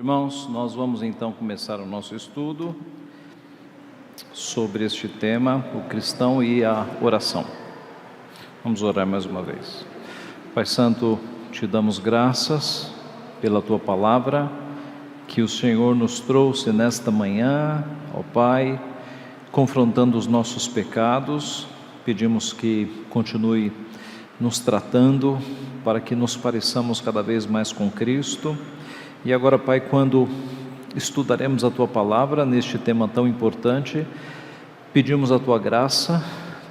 Irmãos, nós vamos então começar o nosso estudo sobre este tema, o cristão e a oração. Vamos orar mais uma vez. Pai Santo, te damos graças pela tua palavra que o Senhor nos trouxe nesta manhã, ó Pai, confrontando os nossos pecados. Pedimos que continue nos tratando para que nos pareçamos cada vez mais com Cristo. E agora, Pai, quando estudaremos a Tua Palavra neste tema tão importante, pedimos a Tua graça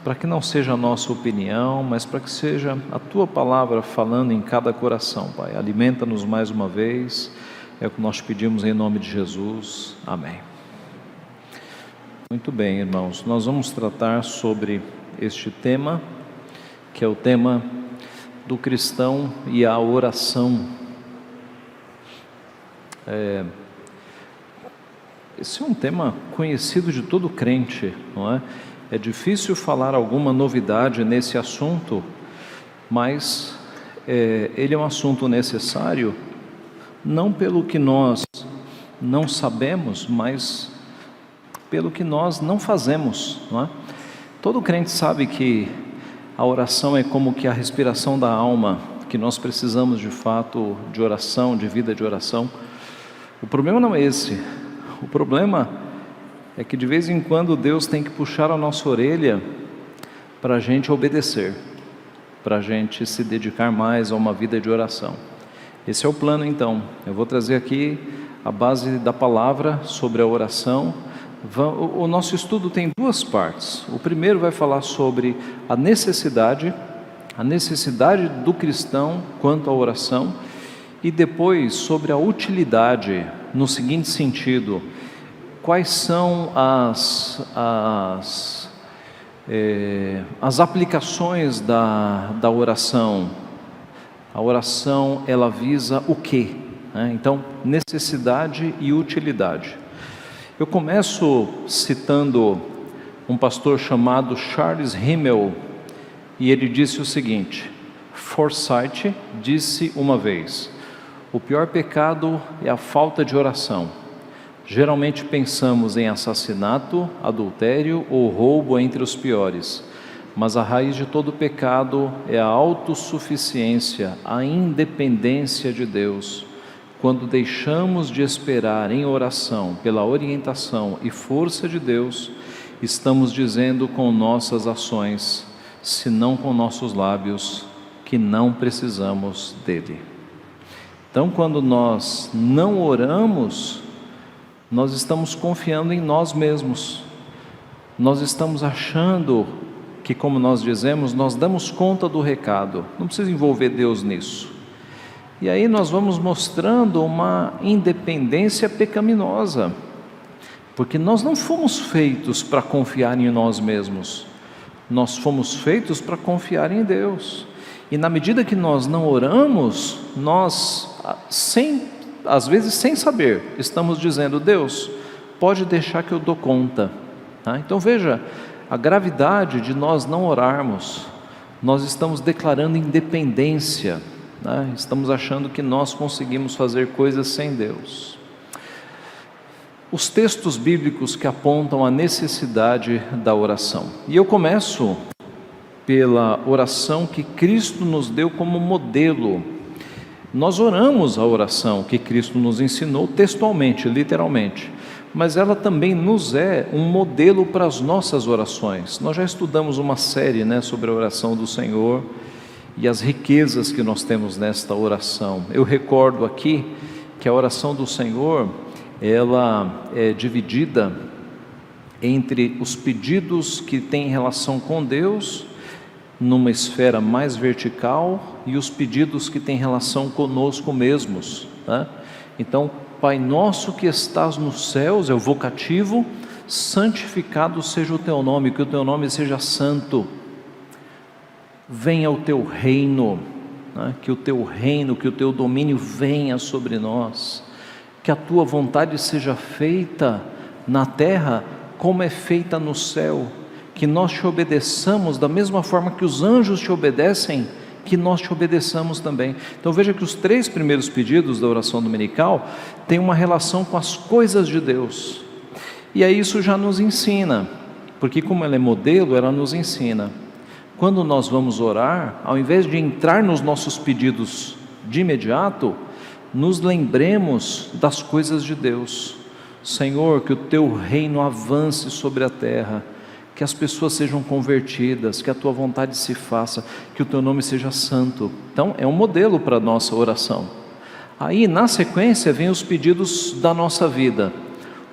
para que não seja a nossa opinião, mas para que seja a Tua Palavra falando em cada coração, Pai. Alimenta-nos mais uma vez, é o que nós pedimos em nome de Jesus. Amém. Muito bem, irmãos, nós vamos tratar sobre este tema, que é o tema do cristão e a oração. Esse é um tema conhecido de todo crente, não é? É difícil falar alguma novidade nesse assunto, mas ele é um assunto necessário, não pelo que nós não sabemos, mas pelo que nós não fazemos, não é? Todo crente sabe que a oração é como que a respiração da alma, que nós precisamos de fato de oração, de vida de oração. O problema não é esse. O problema é que de vez em quando Deus tem que puxar a nossa orelha para a gente obedecer, para a gente se dedicar mais a uma vida de oração. Esse é o plano então. Eu vou trazer aqui a base da palavra sobre a oração. O nosso estudo tem duas partes. O primeiro vai falar sobre a necessidade do cristão quanto à oração, e depois sobre a utilidade, no seguinte sentido: quais são as aplicações da oração? A oração, ela visa o quê? Então, necessidade e utilidade. Eu começo citando um pastor chamado Charles Rimmel, e ele disse o seguinte: Forsyth disse uma vez: o pior pecado é a falta de oração. Geralmente pensamos em assassinato, adultério ou roubo entre os piores, mas a raiz de todo pecado é a autossuficiência, a independência de Deus. Quando deixamos de esperar em oração pela orientação e força de Deus, estamos dizendo com nossas ações, se não com nossos lábios, que não precisamos dele. Então, quando nós não oramos, nós estamos confiando em nós mesmos. Nós estamos achando que, como nós dizemos, nós damos conta do recado. Não precisa envolver Deus nisso. E aí nós vamos mostrando uma independência pecaminosa, porque nós não fomos feitos para confiar em nós mesmos. Nós fomos feitos para confiar em Deus. E na medida que nós não oramos, nós, às vezes sem saber, estamos dizendo: Deus, pode deixar que eu dou conta. Então veja a gravidade de nós não orarmos. Nós estamos declarando independência, estamos achando que nós conseguimos fazer coisas sem Deus. Os textos bíblicos que apontam a necessidade da oração, e eu começo pela oração que Cristo nos deu como modelo. Nós oramos a oração que Cristo nos ensinou textualmente, literalmente, mas ela também nos é um modelo para as nossas orações. Nós já estudamos uma série sobre a oração do Senhor e as riquezas que nós temos nesta oração. Eu recordo aqui que a oração do Senhor, ela é dividida entre os pedidos que têm relação com Deus, numa esfera mais vertical, e os pedidos que têm relação conosco mesmos. Então, Pai nosso que estás nos céus, é o vocativo, santificado seja o teu nome, que o teu nome seja santo, venha o teu reino, que o teu reino, que o teu domínio venha sobre nós, que a tua vontade seja feita na terra como é feita no céu, que nós te obedeçamos da mesma forma que os anjos te obedecem que nós te obedeçamos também. Então veja que os 3 primeiros pedidos da oração dominical têm uma relação com as coisas de Deus. E aí isso já nos ensina, porque como ela é modelo, ela nos ensina. Quando nós vamos orar, ao invés de entrar nos nossos pedidos de imediato, nos lembremos das coisas de Deus. Senhor, que o teu reino avance sobre a terra, que as pessoas sejam convertidas, que a tua vontade se faça, que o teu nome seja santo. Então é um modelo para a nossa oração. Aí na sequência vem os pedidos da nossa vida.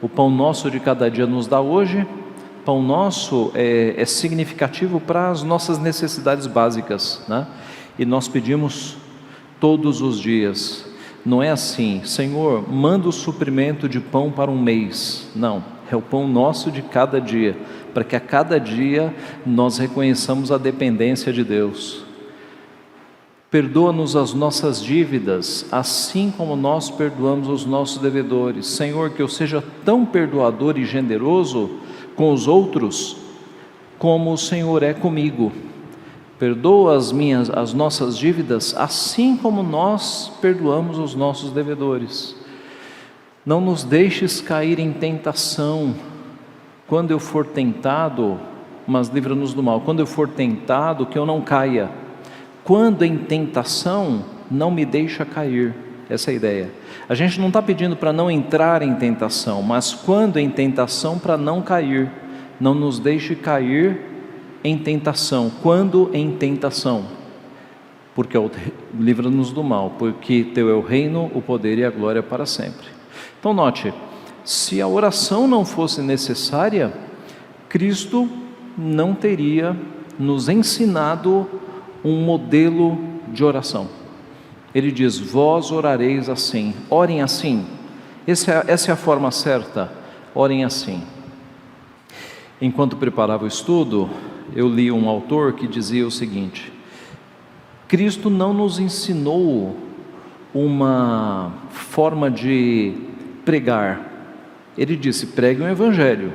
O pão nosso de cada dia nos dá hoje. Pão nosso é significativo para as nossas necessidades básicas, né? E nós pedimos todos os dias. Não é assim, Senhor, manda o suprimento de pão para um mês. Não, é o pão nosso de cada dia, para que a cada dia nós reconheçamos a dependência de Deus. Perdoa-nos as nossas dívidas, assim como nós perdoamos os nossos devedores. Senhor, que eu seja tão perdoador e generoso com os outros, como o Senhor é comigo. Perdoa as nossas dívidas, assim como nós perdoamos os nossos devedores. Não nos deixes cair em tentação. Quando eu for tentado, mas livra-nos do mal. Quando eu for tentado, que eu não caia. Quando em tentação, não me deixa cair. Essa é a ideia. A gente não está pedindo para não entrar em tentação, mas quando em tentação, para não cair. Não nos deixe cair em tentação. Quando em tentação, porque livra-nos do mal, porque teu é o reino, o poder e a glória para sempre. Então note, se a oração não fosse necessária, Cristo não teria nos ensinado um modelo de oração. Ele diz, vós orareis assim, orem assim. Essa é a forma certa, orem assim. Enquanto preparava o estudo, eu li um autor que dizia o seguinte: Cristo não nos ensinou uma forma de pregar. Ele disse, pregue o evangelho,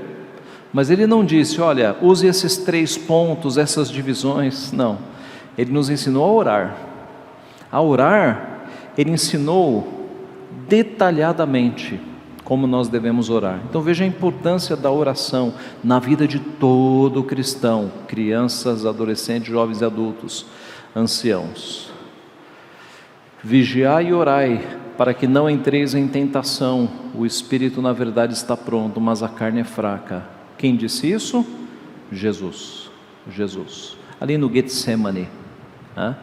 mas ele não disse, olha, use esses 3 pontos, essas divisões. Não, ele nos ensinou a orar. A orar, ele ensinou detalhadamente como nós devemos orar. Então veja a importância da oração na vida de todo cristão, crianças, adolescentes, jovens e adultos, anciãos. Vigiai e orai, para que não entreis em tentação. O espírito na verdade está pronto, mas a carne é fraca. Quem disse isso? Jesus. Ali no Getsemane, né?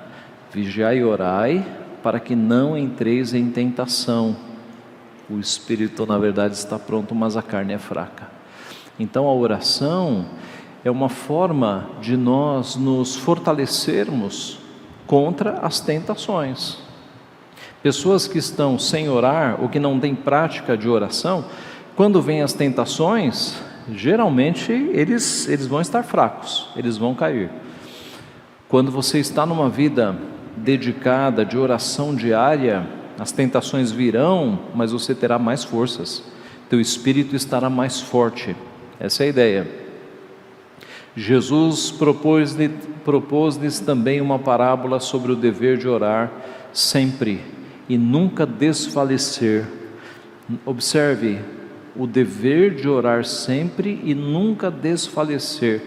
Vigiai e orai, para que não entreis em tentação. O espírito na verdade está pronto, mas a carne é fraca. Então a oração é uma forma de nós nos fortalecermos contra as tentações. Pessoas que estão sem orar, ou que não têm prática de oração, quando vêm as tentações, geralmente eles vão estar fracos, eles vão cair. Quando você está numa vida dedicada de oração diária, as tentações virão, mas você terá mais forças, teu espírito estará mais forte. Essa é a ideia. Jesus propôs-lhes também uma parábola sobre o dever de orar sempre e nunca desfalecer. Observe, o dever de orar sempre e nunca desfalecer.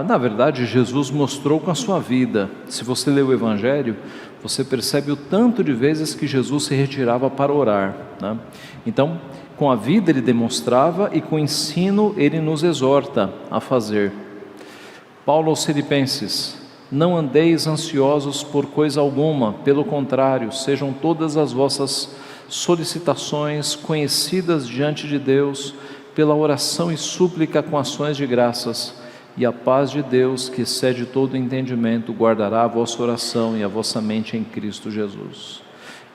Na verdade, Jesus mostrou com a sua vida. Se você lê o Evangelho, você percebe o tanto de vezes que Jesus se retirava para orar, né? Então, com a vida ele demonstrava e com o ensino ele nos exorta a fazer. Paulo aos Filipenses: não andeis ansiosos por coisa alguma, pelo contrário, sejam todas as vossas solicitações conhecidas diante de Deus, pela oração e súplica com ações de graças, e a paz de Deus, que excede todo entendimento, guardará a vossa oração e a vossa mente em Cristo Jesus.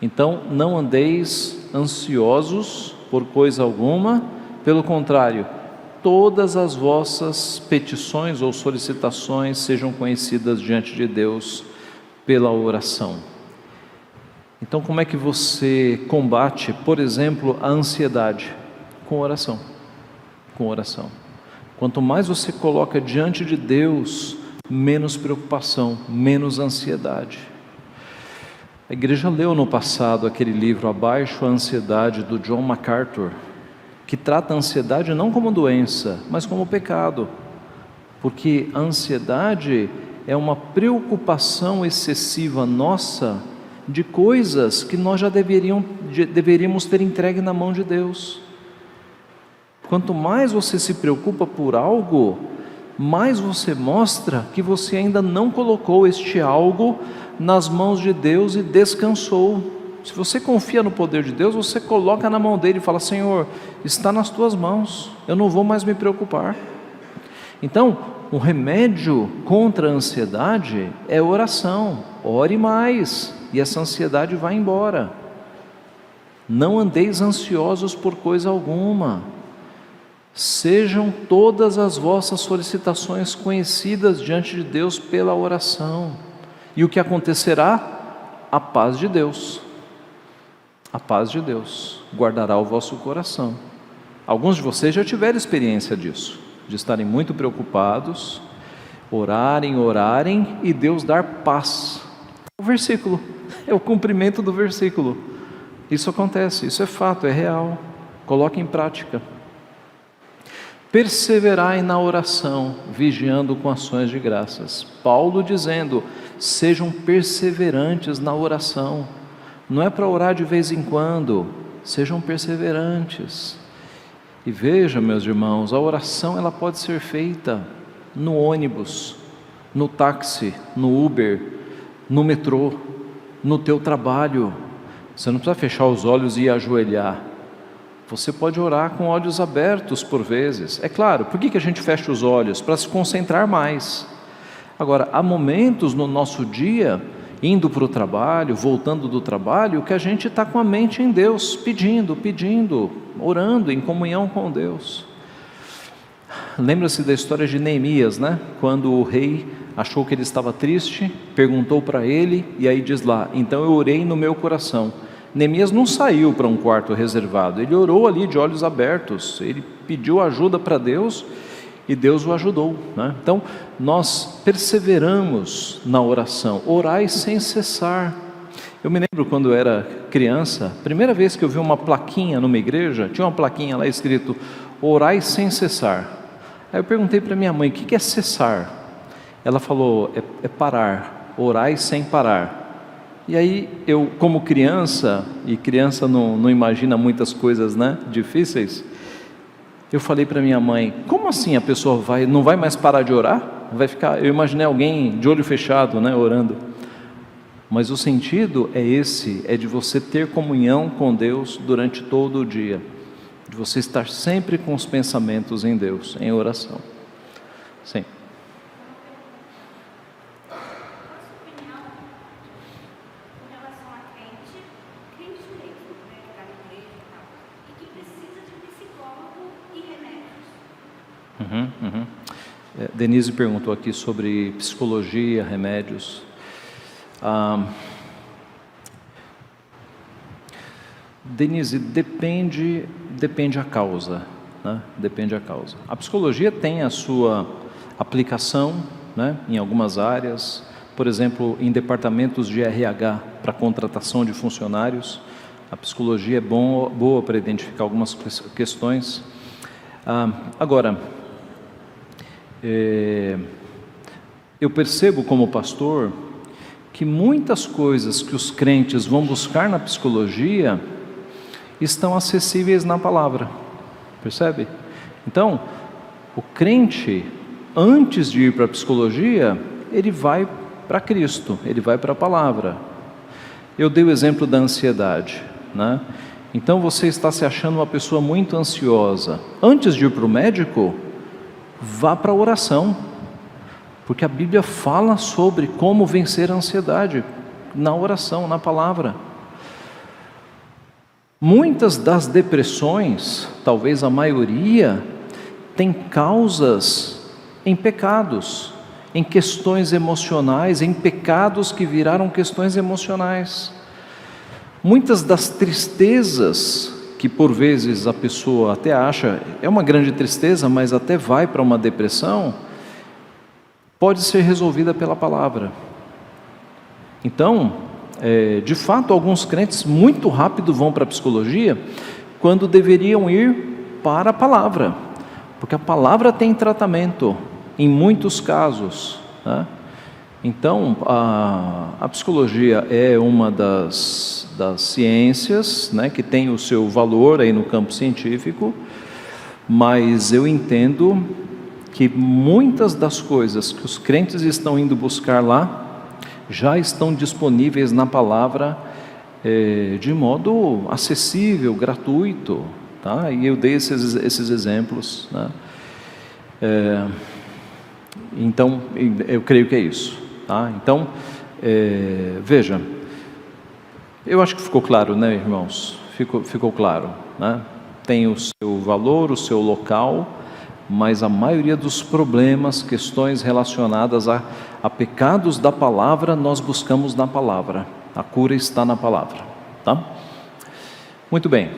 Então, não andeis ansiosos por coisa alguma, pelo contrário, todas as vossas petições ou solicitações sejam conhecidas diante de Deus pela oração. Então, como é que você combate, por exemplo, a ansiedade? Com oração. Com oração. Quanto mais você coloca diante de Deus, menos preocupação, menos ansiedade. A igreja leu no passado aquele livro Abaixo a Ansiedade, do John MacArthur, que trata a ansiedade não como doença, mas como pecado, porque a ansiedade é uma preocupação excessiva nossa de coisas que nós já deveríamos ter entregue na mão de Deus. Quanto mais você se preocupa por algo, mais você mostra que você ainda não colocou este algo nas mãos de Deus e descansou. Se você confia no poder de Deus, você coloca na mão dele e fala: Senhor, está nas tuas mãos, eu não vou mais me preocupar. Então, o remédio contra a ansiedade é oração. Ore mais e essa ansiedade vai embora. Não andeis ansiosos por coisa alguma. Sejam todas as vossas solicitações conhecidas diante de Deus pela oração. E o que acontecerá? A paz de Deus. A paz de Deus guardará o vosso coração. Alguns de vocês já tiveram experiência disso, de estarem muito preocupados, orarem e Deus dar paz. O versículo, é o cumprimento do versículo. Isso acontece, isso é fato, é real. Coloque em prática. Perseverai na oração, vigiando com ações de graças. Paulo dizendo: sejam perseverantes na oração. Não é para orar de vez em quando, sejam perseverantes. E veja, meus irmãos, a oração ela pode ser feita no ônibus, no táxi, no Uber, no metrô, no teu trabalho. Você não precisa fechar os olhos e ajoelhar. Você pode orar com olhos abertos por vezes. É claro, por que a gente fecha os olhos? Para se concentrar mais. Agora, há momentos no nosso dia, indo para o trabalho, voltando do trabalho, que a gente está com a mente em Deus, pedindo, orando em comunhão com Deus. Lembra-se da história de Neemias, né? Quando o rei achou que ele estava triste, perguntou para ele, e aí diz lá: então eu orei no meu coração. Neemias não saiu para um quarto reservado, ele orou ali de olhos abertos, ele pediu ajuda para Deus e Deus o ajudou, né? Então nós perseveramos na oração, orai sem cessar. Eu me lembro quando eu era criança, primeira vez que eu vi uma plaquinha numa igreja, tinha uma plaquinha lá escrito: orai sem cessar. Aí eu perguntei para minha mãe: o que é cessar? Ela falou: é parar, orai sem parar. E aí eu, como criança, e criança não imagina muitas coisas, né, difíceis, eu falei para minha mãe: como assim a pessoa não vai mais parar de orar? Vai ficar, eu imaginei alguém de olho fechado, né, orando. Mas o sentido é esse, é de você ter comunhão com Deus durante todo o dia, de você estar sempre com os pensamentos em Deus, em oração. Sim. Denise perguntou aqui sobre psicologia, remédios. Denise, depende a causa, né? Depende a causa. A psicologia tem a sua aplicação, né, em algumas áreas, por exemplo, em departamentos de RH para contratação de funcionários. A psicologia é boa para identificar algumas questões. Agora, eu percebo como pastor que muitas coisas que os crentes vão buscar na psicologia estão acessíveis na palavra, percebe? Então, o crente, antes de ir para a psicologia, ele vai para Cristo, ele vai para a palavra. Eu dei o exemplo da ansiedade, né? Então você está se achando uma pessoa muito ansiosa. Antes de ir para o médico, vá para a oração, porque a Bíblia fala sobre como vencer a ansiedade na oração, na palavra. Muitas das depressões, talvez a maioria, tem causas em pecados, em questões emocionais, em pecados que viraram questões emocionais. Muitas das tristezas que por vezes a pessoa até acha, é uma grande tristeza, mas até vai para uma depressão, pode ser resolvida pela palavra. Então, De fato, alguns crentes muito rápido vão para a psicologia, quando deveriam ir para a palavra, porque a palavra tem tratamento, em muitos casos, né? Então, a psicologia é uma das ciências, né, que tem o seu valor aí no campo científico, mas eu entendo que muitas das coisas que os crentes estão indo buscar lá, já estão disponíveis na palavra, de modo acessível, gratuito, tá? E eu dei esses exemplos, né? Então, eu creio que é isso, tá? Então, veja, eu acho que ficou claro, né, irmãos? Ficou claro, né? Tem o seu valor, o seu local, mas a maioria dos problemas, questões relacionadas a pecados da palavra, nós buscamos na palavra. A cura está na palavra, tá? Muito bem.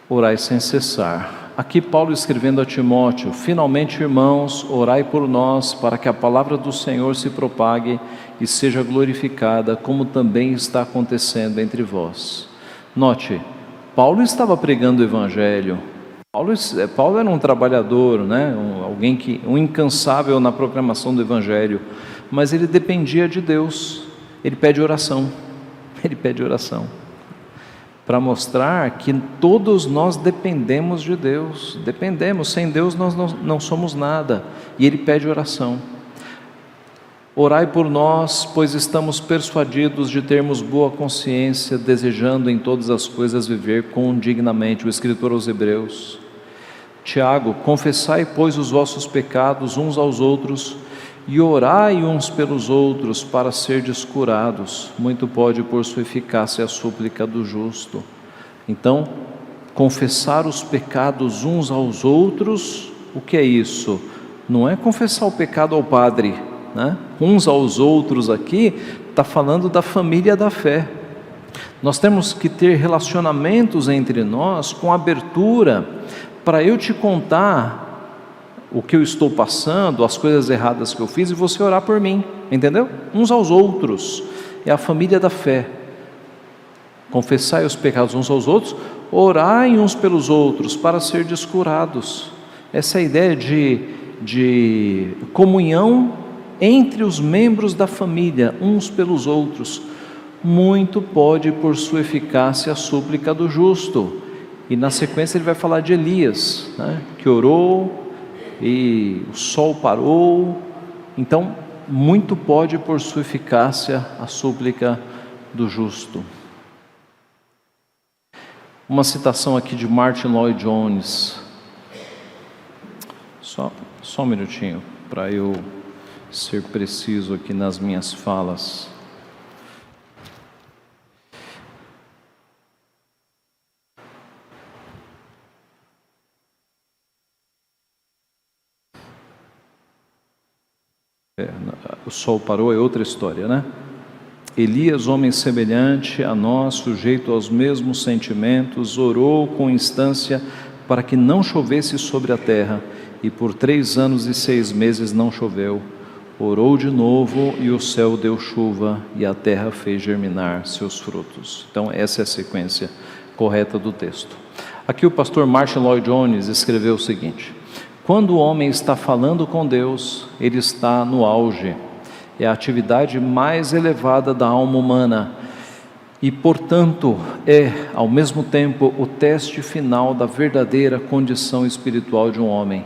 Orai sem cessar. Aqui Paulo escrevendo a Timóteo: finalmente, irmãos, orai por nós, para que a palavra do Senhor se propague e seja glorificada, como também está acontecendo entre vós. Note, Paulo estava pregando o evangelho. Paulo era um trabalhador, né? Um incansável na proclamação do evangelho, mas ele dependia de Deus. Ele pede oração, para mostrar que todos nós dependemos de Deus, sem Deus nós não somos nada, e ele pede oração. Orai por nós, pois estamos persuadidos de termos boa consciência, desejando em todas as coisas viver condignamente. O escritor aos Hebreus. Tiago: confessai, pois, os vossos pecados uns aos outros, e orai uns pelos outros para serdes curados. Muito pode por sua eficácia a súplica do justo. Então, confessar os pecados uns aos outros, o que é isso? Não é confessar o pecado ao padre, né? Uns aos outros aqui, está falando da família da fé. Nós temos que ter relacionamentos entre nós com abertura, para eu te contar o que eu estou passando, as coisas erradas que eu fiz, e você orar por mim, entendeu? Uns aos outros, é a família da fé. Confessai os pecados uns aos outros, orai uns pelos outros, para serdes curados. Essa é a ideia de comunhão entre os membros da família, uns pelos outros. Muito pode por sua eficácia a súplica do justo. E na sequência ele vai falar de Elias, né, que orou, e o sol parou. Então, muito pode por sua eficácia a súplica do justo. Uma citação aqui de Martin Lloyd Jones, só um minutinho, para eu ser preciso aqui nas minhas falas. O sol parou é outra história, né? Elias, homem semelhante a nós, sujeito aos mesmos sentimentos, orou com instância para que não chovesse sobre a terra, e por 3 anos e 6 meses não choveu. Orou de novo, e o céu deu chuva, e a terra fez germinar seus frutos. Então essa é a sequência correta do texto. Aqui o pastor Martin Lloyd Jones escreveu o seguinte: quando o homem está falando com Deus, ele está no auge. É a atividade mais elevada da alma humana e, portanto, é, ao mesmo tempo, o teste final da verdadeira condição espiritual de um homem.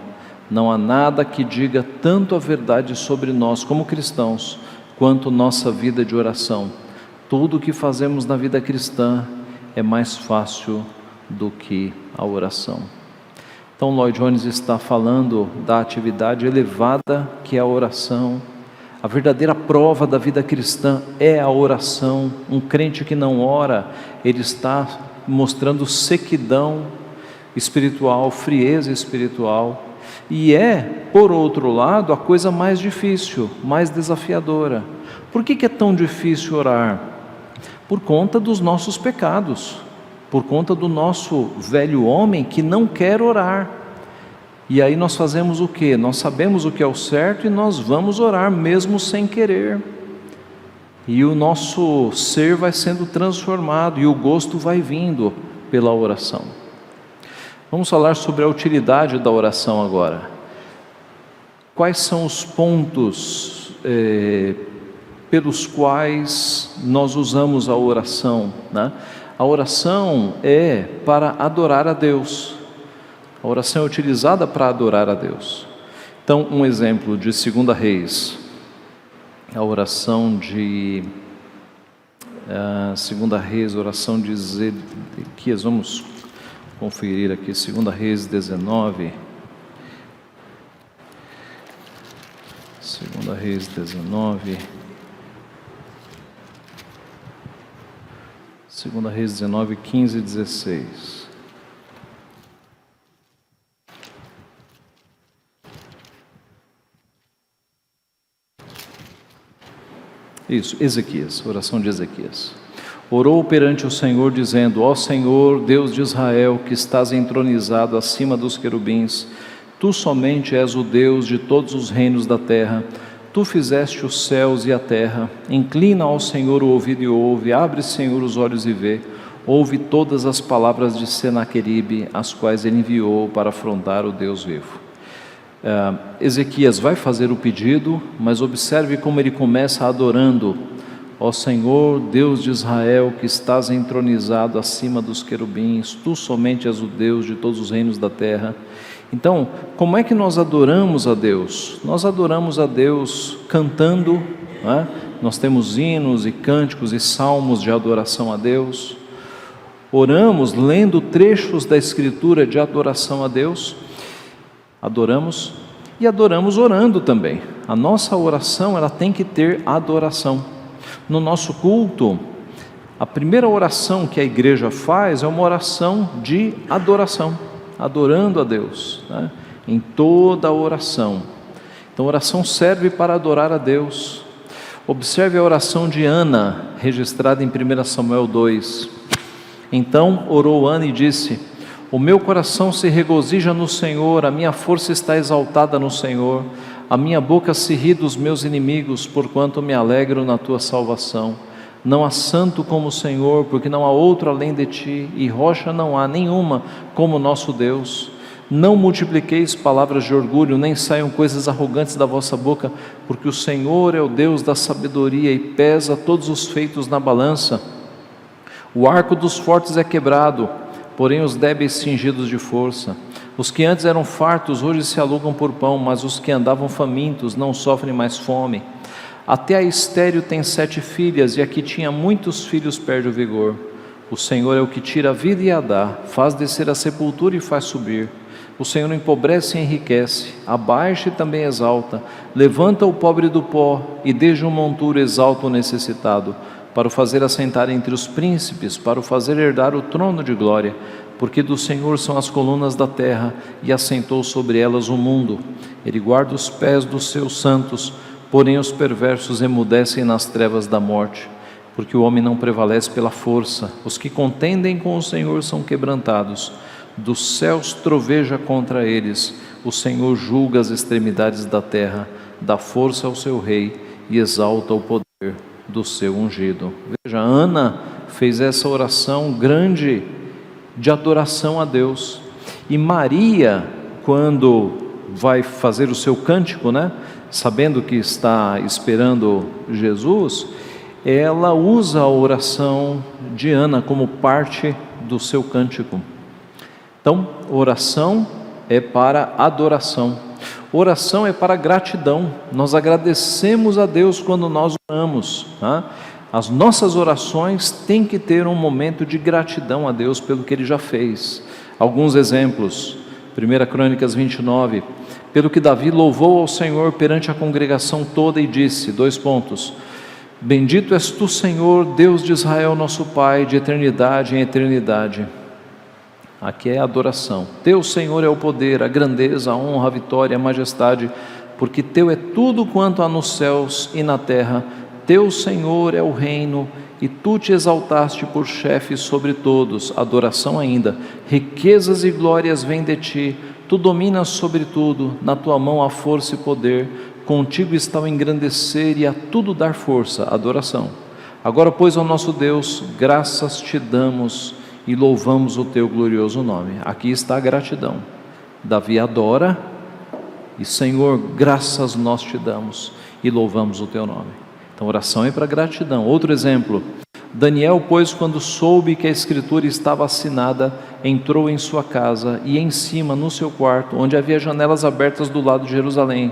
Não há nada que diga tanto a verdade sobre nós como cristãos, quanto nossa vida de oração. Tudo o que fazemos na vida cristã é mais fácil do que a oração. Então, Lloyd Jones está falando da atividade elevada que é a oração. A verdadeira prova da vida cristã é a oração. Um crente que não ora, ele está mostrando sequidão espiritual, frieza espiritual. E é, por outro lado, a coisa mais difícil, mais desafiadora. Por que é tão difícil orar? Por conta dos nossos pecados, por conta do nosso velho homem que não quer orar. E aí nós fazemos o quê? Nós sabemos o que é o certo e nós vamos orar mesmo sem querer. e o nosso ser vai sendo transformado, e o gosto vai vindo pela oração. Vamos falar sobre a utilidade da oração agora. Quais são os pontos pelos quais nós usamos a oração, né? A oração é para adorar a Deus. A oração é utilizada para adorar a Deus. Então, um exemplo de 2 Reis, a oração de 2 Reis, oração de Zedequias, vamos conferir aqui, 2 Reis 19, 2 Reis 19, 2 Reis 19, 15 e 16. Isso, Ezequias, oração de Ezequias. Orou perante o Senhor, dizendo: Ó Senhor, Deus de Israel, que estás entronizado acima dos querubins, Tu somente és o Deus de todos os reinos da terra. Tu fizeste os céus e a terra. Inclina ao Senhor o ouvido e ouve, abre, Senhor, os olhos e vê. Ouve todas as palavras de Senaqueribe, as quais ele enviou para afrontar o Deus vivo. Ezequias vai fazer o pedido, mas observe como ele começa adorando: ó Senhor, Deus de Israel, que estás entronizado acima dos querubins, Tu somente és o Deus de todos os reinos da terra. Então, como é que nós adoramos a Deus? Nós adoramos a Deus cantando, né? Nós temos hinos e cânticos e salmos de adoração a Deus. Oramos lendo trechos da Escritura de adoração a Deus. Adoramos e adoramos orando também. A nossa oração, ela tem que ter adoração. No nosso culto, a primeira oração que a igreja faz é uma oração de adoração, adorando a Deus, né? Em toda a oração. Então a oração serve para adorar a Deus. Observe a oração de Ana, registrada em 1 Samuel 2. Então orou Ana e disse: o meu coração se regozija no Senhor, a minha força está exaltada no Senhor, a minha boca se ri dos meus inimigos, porquanto me alegro na tua salvação. Não há santo como o Senhor, porque não há outro além de ti, e rocha não há nenhuma como nosso Deus. Não multipliqueis palavras de orgulho, nem saiam coisas arrogantes da vossa boca, porque o Senhor é o Deus da sabedoria e pesa todos os feitos na balança. O arco dos fortes é quebrado, porém os débeis cingidos de força. Os que antes eram fartos hoje se alugam por pão, mas os que andavam famintos não sofrem mais fome. Até a estéril tem 7 filhas, e a que tinha muitos filhos perde o vigor. O Senhor é o que tira a vida e a dá, faz descer a sepultura e faz subir. O Senhor empobrece e enriquece, abaixa e também exalta, levanta o pobre do pó e desde um monturo exalta o necessitado, para o fazer assentar entre os príncipes, para o fazer herdar o trono de glória, porque do Senhor são as colunas da terra, e assentou sobre elas o mundo. Ele guarda os pés dos seus santos, porém os perversos emudecem nas trevas da morte, porque o homem não prevalece pela força. Os que contendem com o Senhor são quebrantados, dos céus troveja contra eles. O Senhor julga as extremidades da terra, dá força ao seu rei e exalta o poder do seu ungido. Veja, Ana fez essa oração grande de adoração a Deus. E Maria, quando vai fazer o seu cântico, né, sabendo que está esperando Jesus, ela usa a oração de Ana como parte do seu cântico. Então, oração é para adoração. Oração é para gratidão. Nós agradecemos a Deus quando nós oramos, tá? As nossas orações têm que ter um momento de gratidão a Deus pelo que Ele já fez. Alguns exemplos. 1 Crônicas 29. Pelo que Davi louvou ao Senhor perante a congregação toda e disse, : Bendito és tu, Senhor, Deus de Israel, nosso Pai, de eternidade em eternidade. Aqui é a adoração. Teu, Senhor, é o poder, a grandeza, a honra, a vitória, a majestade, porque teu é tudo quanto há nos céus e na terra. Teu, Senhor, é o reino, e tu te exaltaste por chefe sobre todos. Adoração ainda. Riquezas e glórias vêm de ti, tu dominas sobre tudo, na tua mão há força e poder. contigo está o engrandecer e a tudo dar força, adoração. Agora, pois, ao nosso Deus, graças te damos e louvamos o teu glorioso nome. Aqui está a gratidão. Davi adora e, Senhor, graças nós te damos e louvamos o teu nome. Então, oração é para gratidão. Outro exemplo, Daniel, pois, quando soube que a escritura estava assinada, entrou em sua casa e em cima, no seu quarto, onde havia janelas abertas do lado de Jerusalém,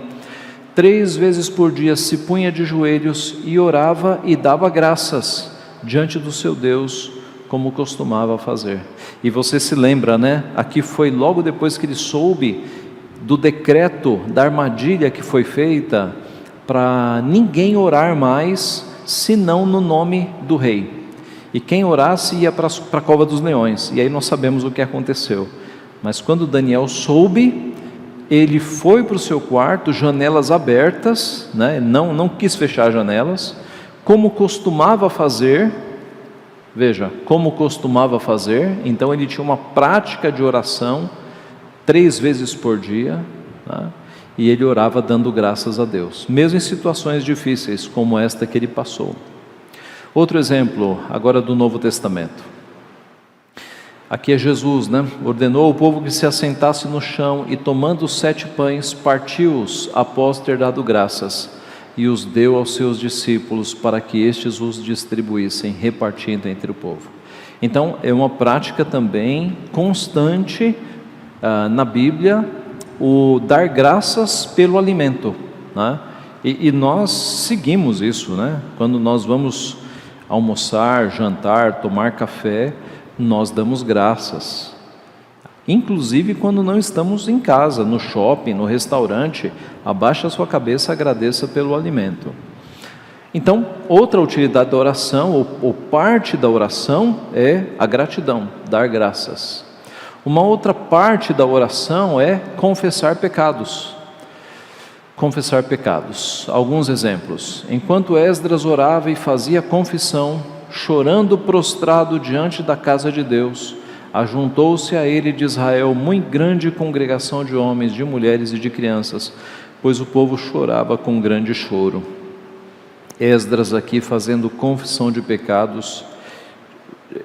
3 vezes por dia se punha de joelhos e orava e dava graças diante do seu Deus, como costumava fazer. E você se lembra, né? Aqui foi logo depois que ele soube do decreto, da armadilha que foi feita para ninguém orar mais, senão no nome do rei. E quem orasse ia para a cova dos leões. E aí nós sabemos o que aconteceu. Mas quando Daniel soube, ele foi para o seu quarto, janelas abertas, né? não quis fechar janelas, como costumava fazer. Veja, como costumava fazer. Então ele tinha uma prática de oração 3 vezes por dia, né? E ele orava dando graças a Deus, mesmo em situações difíceis como esta que ele passou. Outro exemplo, agora do Novo Testamento. Aqui é Jesus, né? Ordenou ao povo que se assentasse no chão e, tomando os 7 pães, partiu-os após ter dado graças e os deu aos seus discípulos para que estes os distribuíssem, repartindo entre o povo. Então é uma prática também constante na Bíblia, o dar graças pelo alimento, né? E nós seguimos isso, né? Quando nós vamos almoçar, jantar, tomar café, nós damos graças, inclusive quando não estamos em casa, no shopping, no restaurante, abaixa a sua cabeça, agradeça pelo alimento. Então, outra utilidade da oração, ou parte da oração, é a gratidão, dar graças. Uma outra parte da oração é confessar pecados. Confessar pecados. Alguns exemplos. Enquanto Esdras orava e fazia confissão, chorando prostrado diante da casa de Deus, ajuntou-se a ele de Israel muito grande congregação de homens, de mulheres e de crianças, pois o povo chorava com grande choro. Esdras aqui fazendo confissão de pecados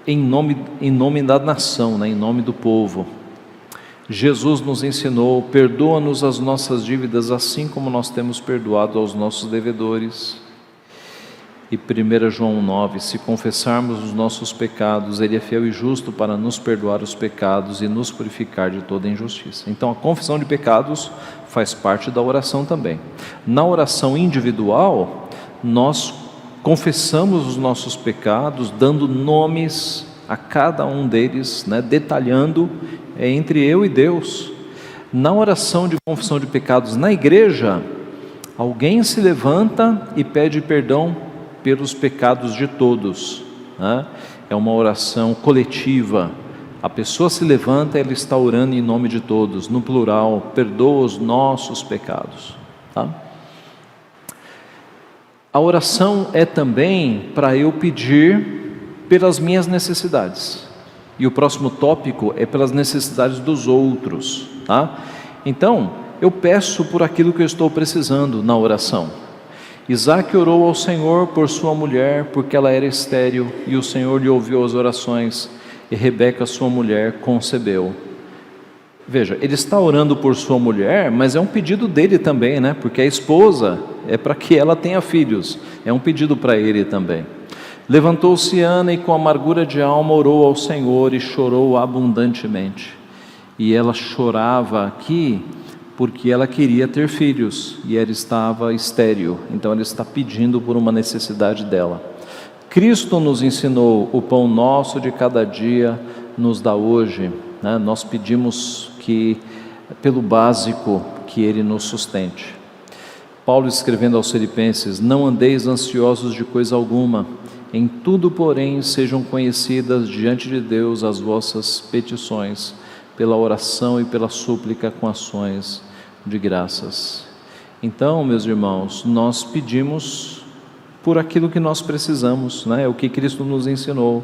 em nome da nação, né? Em nome do povo. Jesus nos ensinou: perdoa-nos as nossas dívidas, assim como nós temos perdoado aos nossos devedores. E 1 João 9, se confessarmos os nossos pecados, Ele é fiel e justo para nos perdoar os pecados e nos purificar de toda injustiça. Então a confissão de pecados faz parte da oração também. Na oração individual, nós confessamos os nossos pecados, dando nomes a cada um deles, né, detalhando, entre eu e Deus. Na oração de confissão de pecados na igreja, alguém se levanta e pede perdão pelos pecados de todos, né? É uma oração coletiva. A pessoa se levanta, ela está orando em nome de todos, no plural: perdoa os nossos pecados, tá? A oração é também para eu pedir pelas minhas necessidades. E o próximo tópico é pelas necessidades dos outros, tá? Então, eu peço por aquilo que eu estou precisando na oração. Isaac orou ao Senhor por sua mulher, porque ela era estéril, e o Senhor lhe ouviu as orações, e Rebeca, sua mulher, concebeu. Veja, ele está orando por sua mulher, mas é um pedido dele também, né? Porque a esposa é para que ela tenha filhos, é um pedido para ele também. Levantou-se Ana e com amargura de alma orou ao Senhor e chorou abundantemente. E ela chorava aqui porque ela queria ter filhos e ela estava estéril, então ela está pedindo por uma necessidade dela. Cristo nos ensinou: o pão nosso de cada dia nos dá hoje, né? Nós pedimos que, pelo básico, que Ele nos sustente. Paulo, escrevendo aos Filipenses: não andeis ansiosos de coisa alguma, em tudo, porém, sejam conhecidas diante de Deus as vossas petições, pela oração e pela súplica com ações de graças. Então, meus irmãos, nós pedimos por aquilo que nós precisamos, né? É o que Cristo nos ensinou.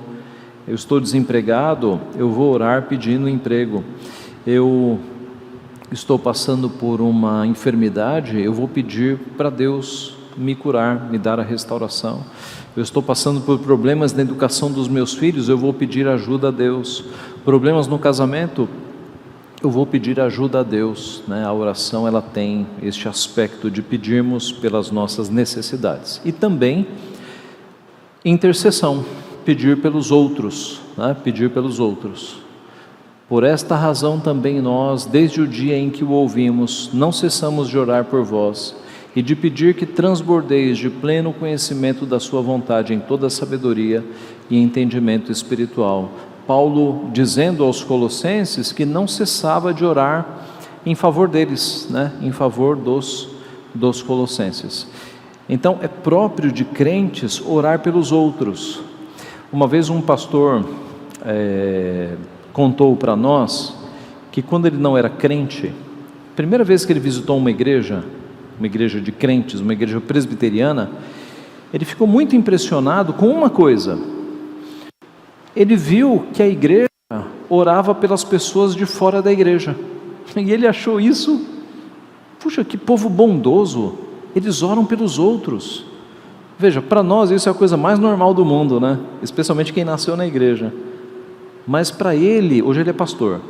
Eu estou desempregado, eu vou orar pedindo emprego. Eu estou passando por uma enfermidade, eu vou pedir para Deus me curar, me dar a restauração. Eu estou passando por problemas na educação dos meus filhos, eu vou pedir ajuda a Deus. Problemas no casamento, eu vou pedir ajuda a Deus, né? A oração, ela tem este aspecto de pedirmos pelas nossas necessidades. E também intercessão, pedir pelos outros, né? Pedir pelos outros. Por esta razão também nós, desde o dia em que o ouvimos, não cessamos de orar por vós e de pedir que transbordeis de pleno conhecimento da sua vontade em toda sabedoria e entendimento espiritual. Paulo dizendo aos colossenses que não cessava de orar em favor deles, né? Em favor dos colossenses. Então é próprio de crentes orar pelos outros. Uma vez um pastor contou para nós que quando ele não era crente, primeira vez que ele visitou uma igreja de crentes, uma igreja presbiteriana, ele ficou muito impressionado com uma coisa. Ele viu que a igreja orava pelas pessoas de fora da igreja, e ele achou isso, puxa, que povo bondoso, eles oram pelos outros. Veja, para nós isso é a coisa mais normal do mundo, né? Especialmente quem nasceu na igreja. Mas para ele, hoje ele é pastor,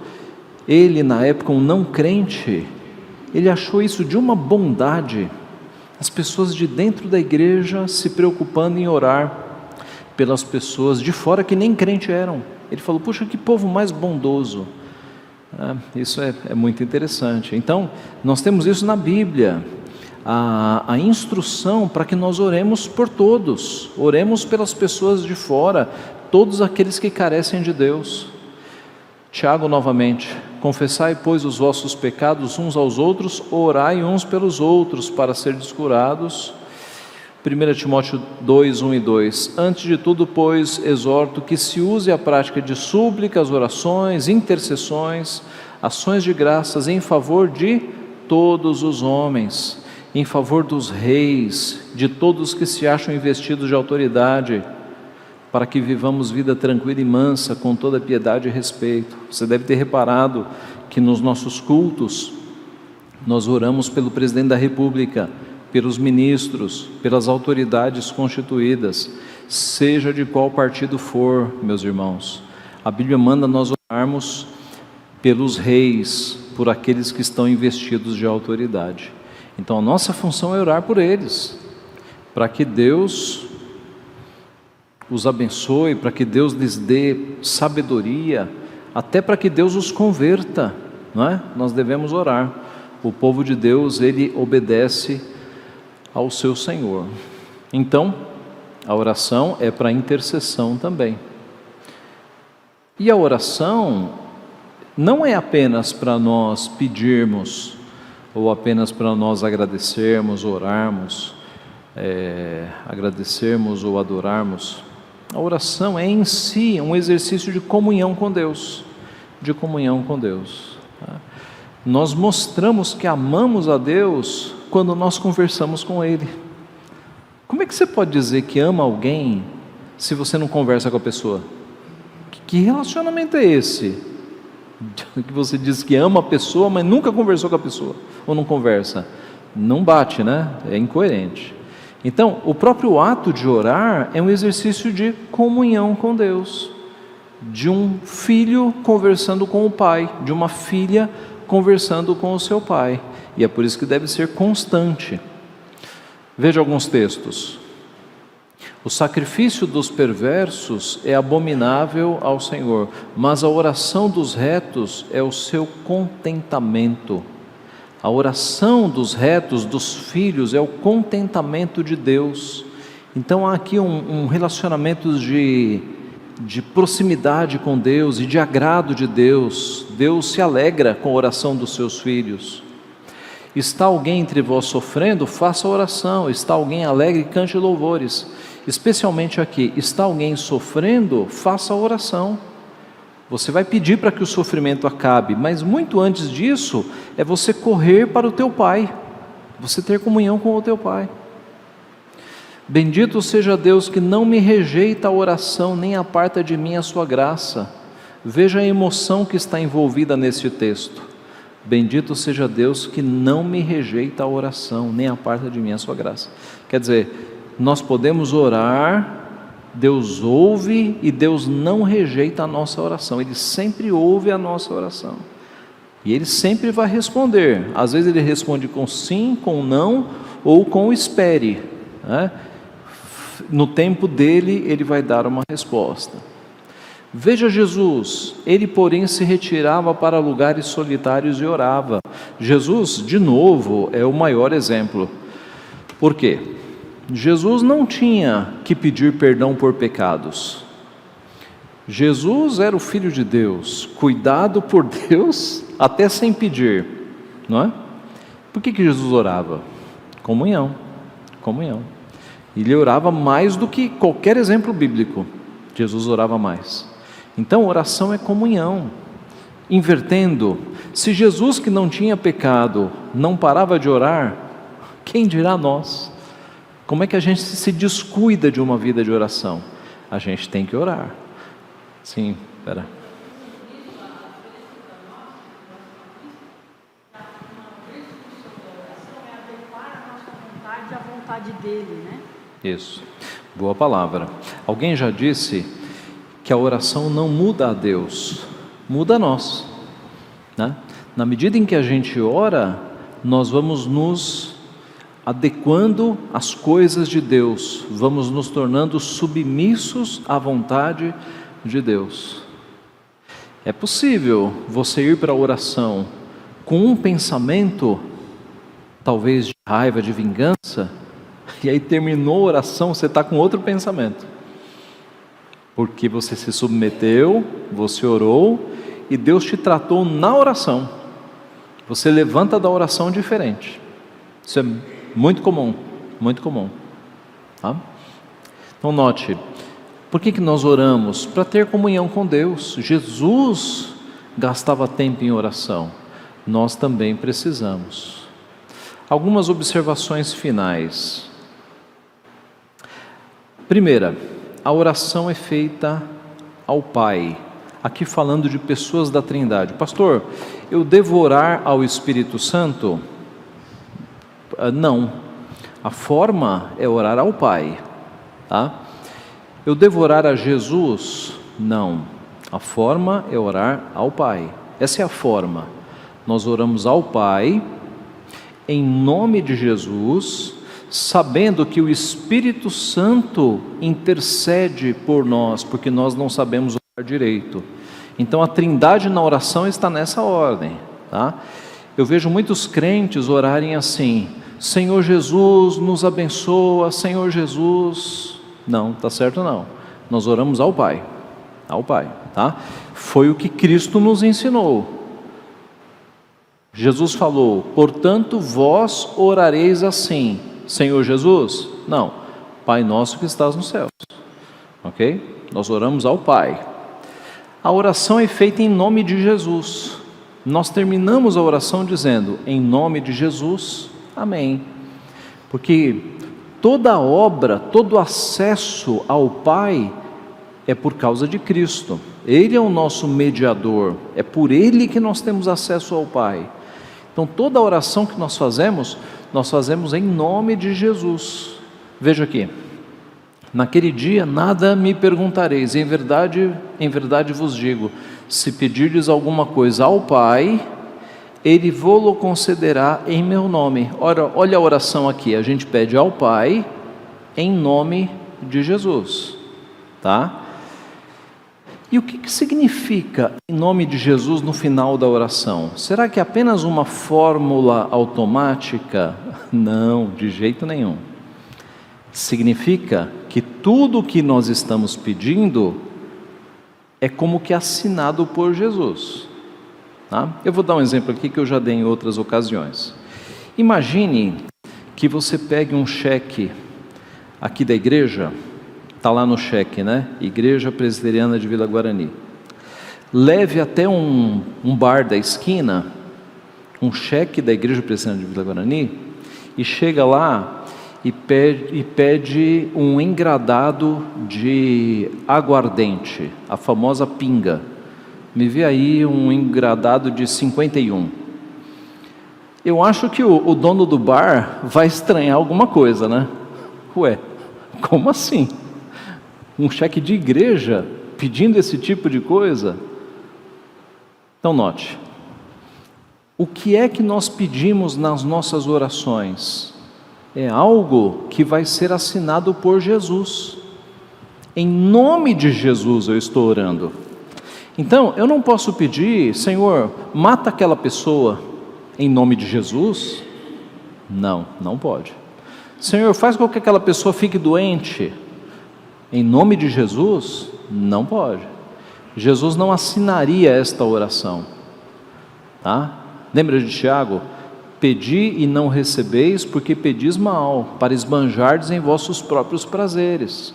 ele na época um não crente, ele achou isso de uma bondade, as pessoas de dentro da igreja se preocupando em orar pelas pessoas de fora que nem crente eram. Ele falou, puxa, que povo mais bondoso. Isso é muito interessante. Então, nós temos isso na Bíblia, a instrução para que nós oremos por todos, oremos pelas pessoas de fora, todos aqueles que carecem de Deus. Tiago novamente, confessai pois os vossos pecados uns aos outros, orai uns pelos outros para serdes curados. 1 Timóteo 2, 1 e 2, antes de tudo, pois, exorto que se use a prática de súplicas, orações, intercessões, ações de graças em favor de todos os homens, em favor dos reis, de todos que se acham investidos de autoridade, para que vivamos vida tranquila e mansa, com toda piedade e respeito. Você deve ter reparado que nos nossos cultos, nós oramos pelo presidente da República, pelos ministros, pelas autoridades constituídas, seja de qual partido for, meus irmãos. A Bíblia manda nós orarmos pelos reis, por aqueles que estão investidos de autoridade. Então a nossa função é orar por eles, para que Deus os abençoe, para que Deus lhes dê sabedoria, até para que Deus os converta, não é? Nós devemos orar. O povo de Deus, ele obedece ao seu Senhor. Então, a oração é para intercessão também. E a oração não é apenas para nós pedirmos, ou apenas para nós agradecermos, orarmos, agradecermos ou adorarmos. A oração é em si um exercício de comunhão com Deus, Nós mostramos que amamos a Deus quando nós conversamos com Ele. Como é que você pode dizer que ama alguém se você não conversa com a pessoa? Que relacionamento é esse? Que você diz que ama a pessoa, mas nunca conversou com a pessoa, ou não conversa? Não bate, né? É incoerente. Então, o próprio ato de orar é um exercício de comunhão com Deus, de um filho conversando com o pai, de uma filha conversando com o seu pai, e é por isso que deve ser constante. Veja alguns textos. O sacrifício dos perversos é abominável ao Senhor, mas a oração dos retos é o seu contentamento. A oração dos retos, dos filhos, é o contentamento de Deus. Então há aqui um relacionamento de proximidade com Deus e de agrado de Deus. Deus se alegra com a oração dos seus filhos. Está alguém entre vós sofrendo? Faça oração. Está alguém alegre? Cante louvores. Especialmente aqui, está alguém sofrendo? Faça oração. Você vai pedir para que o sofrimento acabe, mas muito antes disso, é você correr para o teu Pai, você ter comunhão com o teu Pai. Bendito seja Deus que não me rejeita a oração, nem aparta de mim a sua graça. Veja a emoção que está envolvida nesse texto. Bendito seja Deus que não me rejeita a oração, nem aparta de mim a sua graça. Quer dizer, nós podemos orar, Deus ouve e Deus não rejeita a nossa oração. Ele sempre ouve a nossa oração. E Ele sempre vai responder. Às vezes Ele responde com sim, com não ou com espere, né? No tempo dele, Ele vai dar uma resposta. Veja Jesus, Ele porém se retirava para lugares solitários e orava. Jesus, de novo, é o maior exemplo. Por quê? Jesus não tinha que pedir perdão por pecados. Jesus era o Filho de Deus, cuidado por Deus até sem pedir, não é? Por que Jesus orava? Comunhão. Ele orava mais do que qualquer exemplo bíblico. Jesus orava mais. Então, oração é comunhão. Invertendo, se Jesus, que não tinha pecado, não parava de orar, quem dirá nós? Como é que a gente se descuida de uma vida de oração? A gente tem que orar. Sim, espera. A vontade dele, né? Isso, boa palavra. Alguém já disse que a oração não muda a Deus, muda a nós, né? Na medida em que a gente ora, nós vamos nos adequando às coisas de Deus, vamos nos tornando submissos à vontade de Deus. É possível você ir para a oração com um pensamento, talvez de raiva, de vingança, e aí terminou a oração, você está com outro pensamento, porque você se submeteu, você orou, e Deus te tratou na oração. Você levanta da oração diferente. Isso é muito comum, tá? Então note, por que nós oramos? Para ter comunhão com Deus. Jesus gastava tempo em oração, nós também precisamos. Algumas observações finais. Primeira, a oração é feita ao Pai. Aqui falando de pessoas da Trindade. Pastor, eu devo orar ao Espírito Santo? Não. A forma é orar ao Pai, tá? Eu devo orar a Jesus? Não. A forma é orar ao Pai. Essa é a forma. Nós oramos ao Pai, em nome de Jesus, sabendo que o Espírito Santo intercede por nós, porque nós não sabemos orar direito. Então a Trindade na oração está nessa ordem, tá? Eu vejo muitos crentes orarem assim: Senhor Jesus, nos abençoa, Senhor Jesus. Não, tá certo não. Nós oramos ao Pai, tá? Foi o que Cristo nos ensinou. Jesus falou: portanto vós orareis assim. Senhor Jesus? Não. Pai nosso que estás nos céus. Ok? Nós oramos ao Pai. A oração é feita em nome de Jesus. Nós terminamos a oração dizendo: em nome de Jesus, amém. Porque toda obra, todo acesso ao Pai é por causa de Cristo. Ele é o nosso mediador, é por Ele que nós temos acesso ao Pai. Então toda oração que nós fazemos em nome de Jesus. Veja aqui: naquele dia nada me perguntareis, em verdade vos digo, se pedirdes alguma coisa ao Pai, Ele vô-lo concederá em meu nome. Ora, olha a oração aqui, a gente pede ao Pai, em nome de Jesus, tá? E o que significa em nome de Jesus no final da oração? Será que é apenas uma fórmula automática? Não, de jeito nenhum. Significa que tudo o que nós estamos pedindo é como que assinado por Jesus, tá? Eu vou dar um exemplo aqui que eu já dei em outras ocasiões. Imagine que você pegue um cheque aqui da igreja, está lá no cheque, né? Igreja Presbiteriana de Vila Guarani. Leve até um bar da esquina, um cheque da Igreja Presbiteriana de Vila Guarani, e chega lá e pede um engradado de aguardente, a famosa pinga. Me vê aí um engradado de 51. Eu acho que o dono do bar vai estranhar alguma coisa, né? Ué, como assim? Um cheque de igreja pedindo esse tipo de coisa? Então note, o que é que nós pedimos nas nossas orações? É algo que vai ser assinado por Jesus. Em nome de Jesus eu estou orando. Então, eu não posso pedir, Senhor, mata aquela pessoa em nome de Jesus? Não, não pode. Senhor, faz com que aquela pessoa fique doente em nome de Jesus? Não pode. Jesus não assinaria esta oração, tá? Lembra de Tiago? Pedi e não recebeis, porque pedis mal, para esbanjardes em vossos próprios prazeres.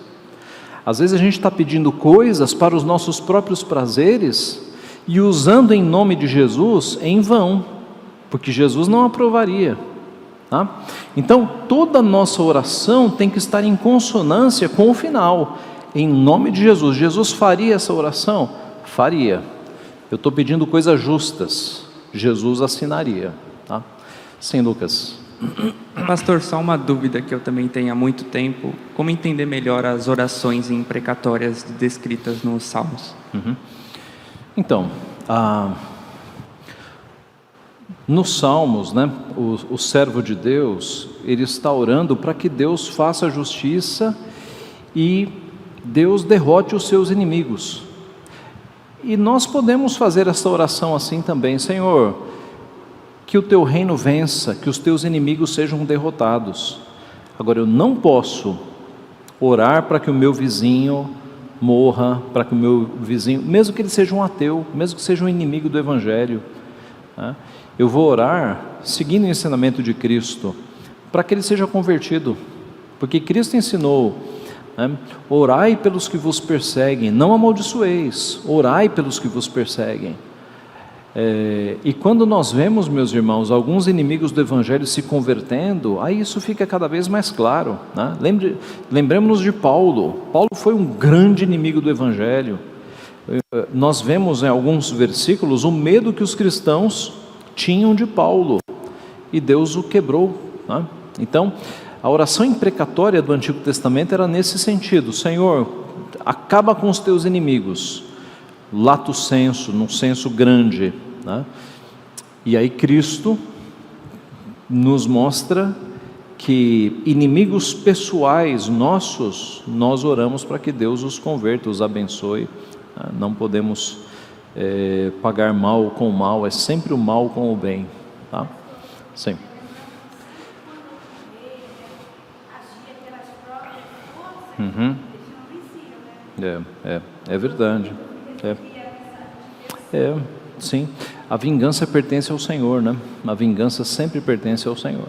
Às vezes a gente está pedindo coisas para os nossos próprios prazeres e usando em nome de Jesus em vão, porque Jesus não aprovaria, tá? Então toda a nossa oração tem que estar em consonância com o final, em nome de Jesus. Jesus faria essa oração? Faria. Eu estou pedindo coisas justas, Jesus assinaria, tá? Sim, Lucas. Pastor, só uma dúvida que eu também tenho há muito tempo: como entender melhor as orações imprecatórias descritas nos Salmos? Então, nos Salmos, né, o servo de Deus, ele está orando para que Deus faça justiça e Deus derrote os seus inimigos. E nós podemos fazer essa oração assim também: Senhor, que o teu reino vença, que os teus inimigos sejam derrotados. Agora, eu não posso orar para que o meu vizinho morra, para que o meu vizinho, mesmo que ele seja um ateu, mesmo que seja um inimigo do Evangelho, né? Eu vou orar seguindo o ensinamento de Cristo, para que ele seja convertido, porque Cristo ensinou, né? Orai pelos que vos perseguem, não amaldiçoeis, orai pelos que vos perseguem. E quando nós vemos, meus irmãos, alguns inimigos do Evangelho se convertendo, aí isso fica cada vez mais claro, né? Lembremos-nos de Paulo. Paulo foi um grande inimigo do Evangelho. Nós vemos em alguns versículos o medo que os cristãos tinham de Paulo, e Deus o quebrou, né? Então, a oração imprecatória do Antigo Testamento era nesse sentido: Senhor, acaba com os teus inimigos, lato sensu, num senso grande, né? E aí Cristo nos mostra que inimigos pessoais nossos, nós oramos para que Deus os converta, os abençoe, né? Não podemos pagar mal com mal, é sempre o mal com o bem, tá? Sim. É verdade. Sim, a vingança pertence ao Senhor, né? A vingança sempre pertence ao Senhor.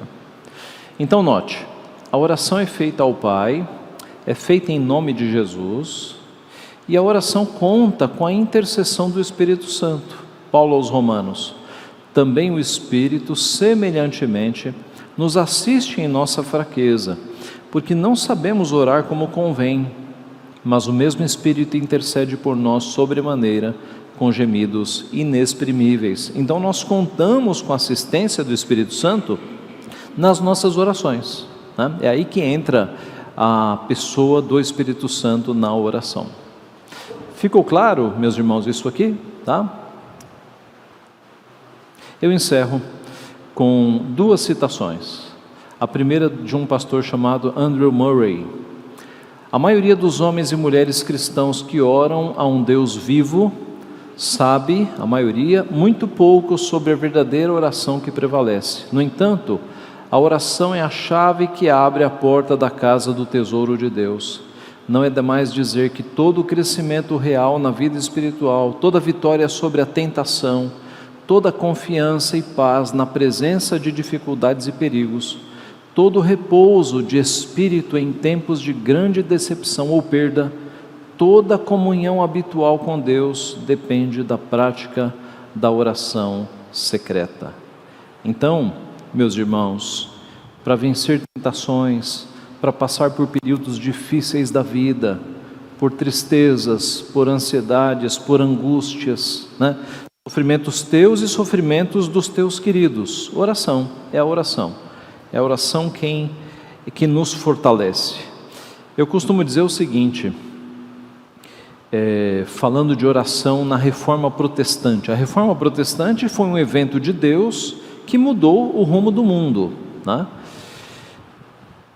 Então note, a oração é feita ao Pai, é feita em nome de Jesus, e a oração conta com a intercessão do Espírito Santo. Paulo aos Romanos: também o Espírito semelhantemente nos assiste em nossa fraqueza, porque não sabemos orar como convém, mas o mesmo Espírito intercede por nós sobremaneira, com gemidos inexprimíveis. Então nós contamos com a assistência do Espírito Santo nas nossas orações, né? É aí que entra a pessoa do Espírito Santo na oração. Ficou claro, meus irmãos, isso aqui? Tá? Eu encerro com duas citações. A primeira de um pastor chamado Andrew Murray. A maioria dos homens e mulheres cristãos que oram a um Deus vivo sabe, a maioria, muito pouco sobre a verdadeira oração que prevalece. No entanto, a oração é a chave que abre a porta da casa do tesouro de Deus. Não é demais dizer que todo o crescimento real na vida espiritual, toda vitória sobre a tentação, toda confiança e paz na presença de dificuldades e perigos, todo repouso de espírito em tempos de grande decepção ou perda, toda comunhão habitual com Deus depende da prática da oração secreta. Então, meus irmãos, para vencer tentações, para passar por períodos difíceis da vida, por tristezas, por ansiedades, por angústias, né? Sofrimentos teus e sofrimentos dos teus queridos. Oração, é a oração. É a oração que nos fortalece. Eu costumo dizer o seguinte, falando de oração na Reforma Protestante. A Reforma Protestante foi um evento de Deus que mudou o rumo do mundo, né?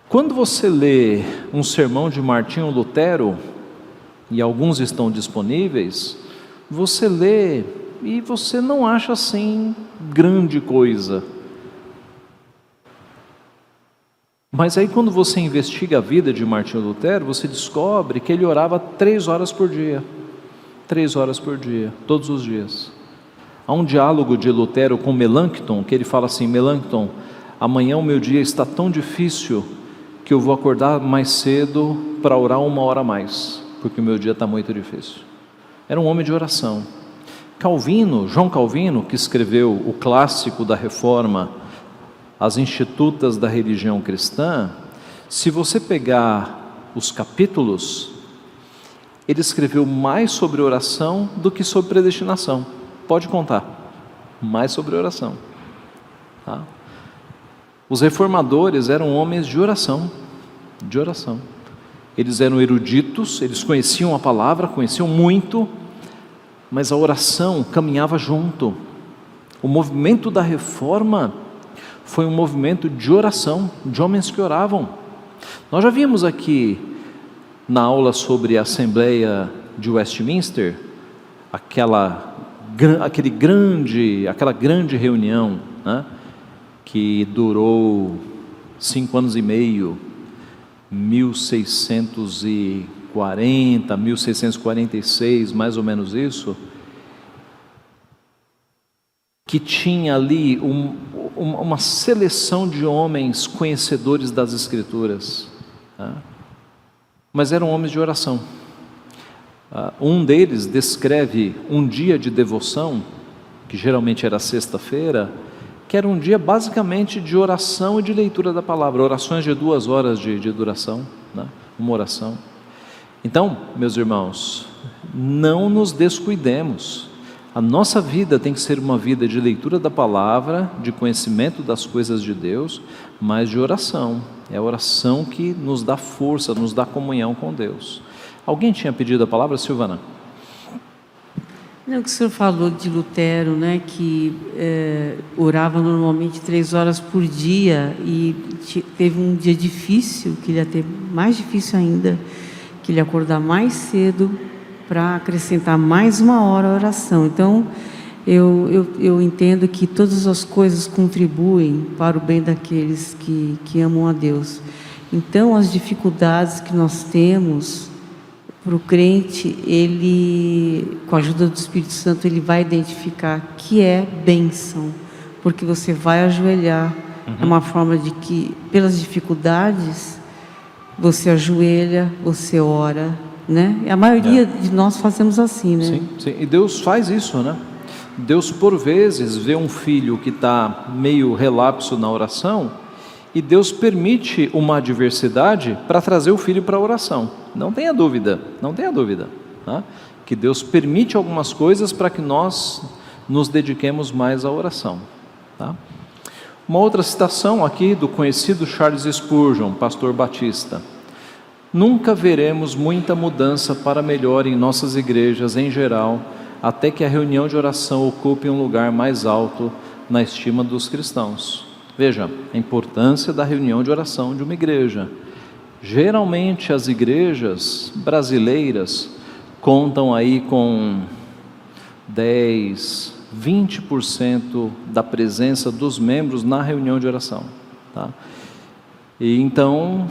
Quando você lê um sermão de Martinho Lutero, e alguns estão disponíveis, você lê e você não acha assim grande coisa. Mas aí quando você investiga a vida de Martinho Lutero, você descobre que ele orava 3 horas por dia. 3 horas por dia, todos os dias. Há um diálogo de Lutero com Melanchthon, que ele fala assim: Melanchthon, amanhã o meu dia está tão difícil que eu vou acordar mais cedo para orar 1 hora a mais, porque o meu dia está muito difícil. Era um homem de oração. Calvino, João Calvino, que escreveu o clássico da Reforma, As Institutas da Religião Cristã, se você pegar os capítulos, ele escreveu mais sobre oração do que sobre predestinação. Pode contar, mais sobre oração, tá? Os reformadores eram homens de oração, de oração. Eles eram eruditos, eles conheciam a palavra, conheciam muito, mas a oração caminhava junto. O movimento da reforma foi um movimento de oração, de homens que oravam. Nós já vimos aqui na aula sobre a Assembleia de Westminster, aquela grande reunião, né, que durou 5 anos e meio, 1640, 1646, mais ou menos isso, que tinha ali uma seleção de homens conhecedores das Escrituras, tá? Mas eram homens de oração. Um deles descreve um dia de devoção, que geralmente era sexta-feira, que era um dia basicamente de oração e de leitura da palavra, orações de 2 horas de duração, né? Uma oração. Então, meus irmãos, não nos descuidemos. A nossa vida tem que ser uma vida de leitura da palavra, de conhecimento das coisas de Deus, mas de oração. É a oração que nos dá força, nos dá comunhão com Deus. Alguém tinha pedido a palavra, Silvana? Não, que o senhor falou de Lutero, né, que orava normalmente 3 horas por dia e teve um dia difícil, que ele ia ter mais difícil ainda, que ele ia acordar mais cedo para acrescentar mais 1 hora a oração. Então, eu entendo que todas as coisas contribuem para o bem daqueles que amam a Deus. Então, as dificuldades que nós temos, para o crente, ele, com a ajuda do Espírito Santo, ele vai identificar que é bênção, porque você vai ajoelhar. É uma forma de que, pelas dificuldades, você ajoelha, você ora, né? E a maioria de nós fazemos assim, né? Sim, sim. E Deus faz isso, né? Deus, por vezes, vê um filho que está meio relapso na oração, e Deus permite uma adversidade para trazer o filho para a oração. Não tenha dúvida, não tenha dúvida, tá? Que Deus permite algumas coisas para que nós nos dediquemos mais à oração, tá? Uma outra citação aqui do conhecido Charles Spurgeon, pastor batista: nunca veremos muita mudança para melhor em nossas igrejas em geral, até que a reunião de oração ocupe um lugar mais alto na estima dos cristãos. Veja, a importância da reunião de oração de uma igreja. Geralmente as igrejas brasileiras contam aí com 10, 20% da presença dos membros na reunião de oração, tá? E então,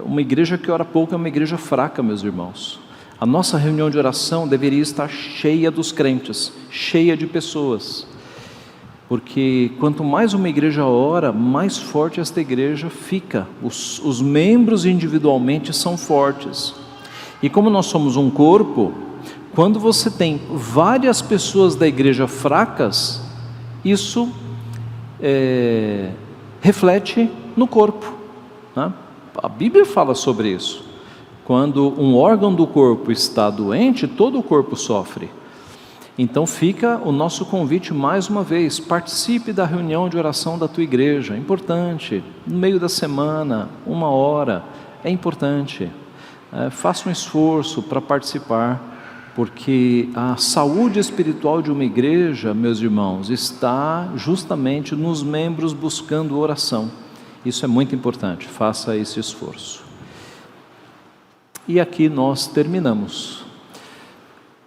uma igreja que ora pouco é uma igreja fraca, meus irmãos. A nossa reunião de oração deveria estar cheia dos crentes, cheia de pessoas, porque quanto mais uma igreja ora, mais forte esta igreja fica. Os membros individualmente são fortes, e como nós somos um corpo, quando você tem várias pessoas da igreja fracas, isso reflete no corpo, né? A Bíblia fala sobre isso. Quando um órgão do corpo está doente, todo o corpo sofre. Então fica o nosso convite mais uma vez: participe da reunião de oração da tua igreja, é importante, no meio da semana, 1 hora, é importante. Faça um esforço para participar, porque a saúde espiritual de uma igreja, meus irmãos, está justamente nos membros buscando oração. Isso é muito importante, faça esse esforço. E aqui nós terminamos.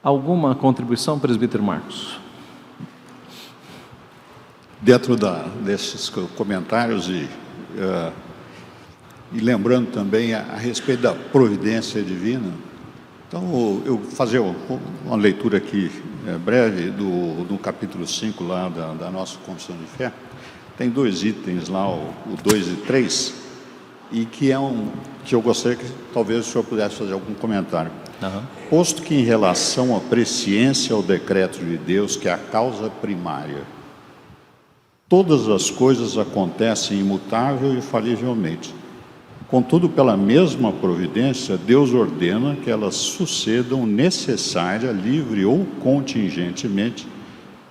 Alguma contribuição, presbítero Marcos? Dentro desses comentários e lembrando também a respeito da providência divina, então eu fazer uma leitura aqui breve do capítulo 5 lá da nossa Confissão de Fé. Tem 2 itens lá, o 2 e 3, e que eu gostaria que talvez o senhor pudesse fazer algum comentário. Posto que em relação à presciência ao decreto de Deus, que é a causa primária, todas as coisas acontecem imutável e infalivelmente. Contudo, pela mesma providência, Deus ordena que elas sucedam necessária, livre ou contingentemente,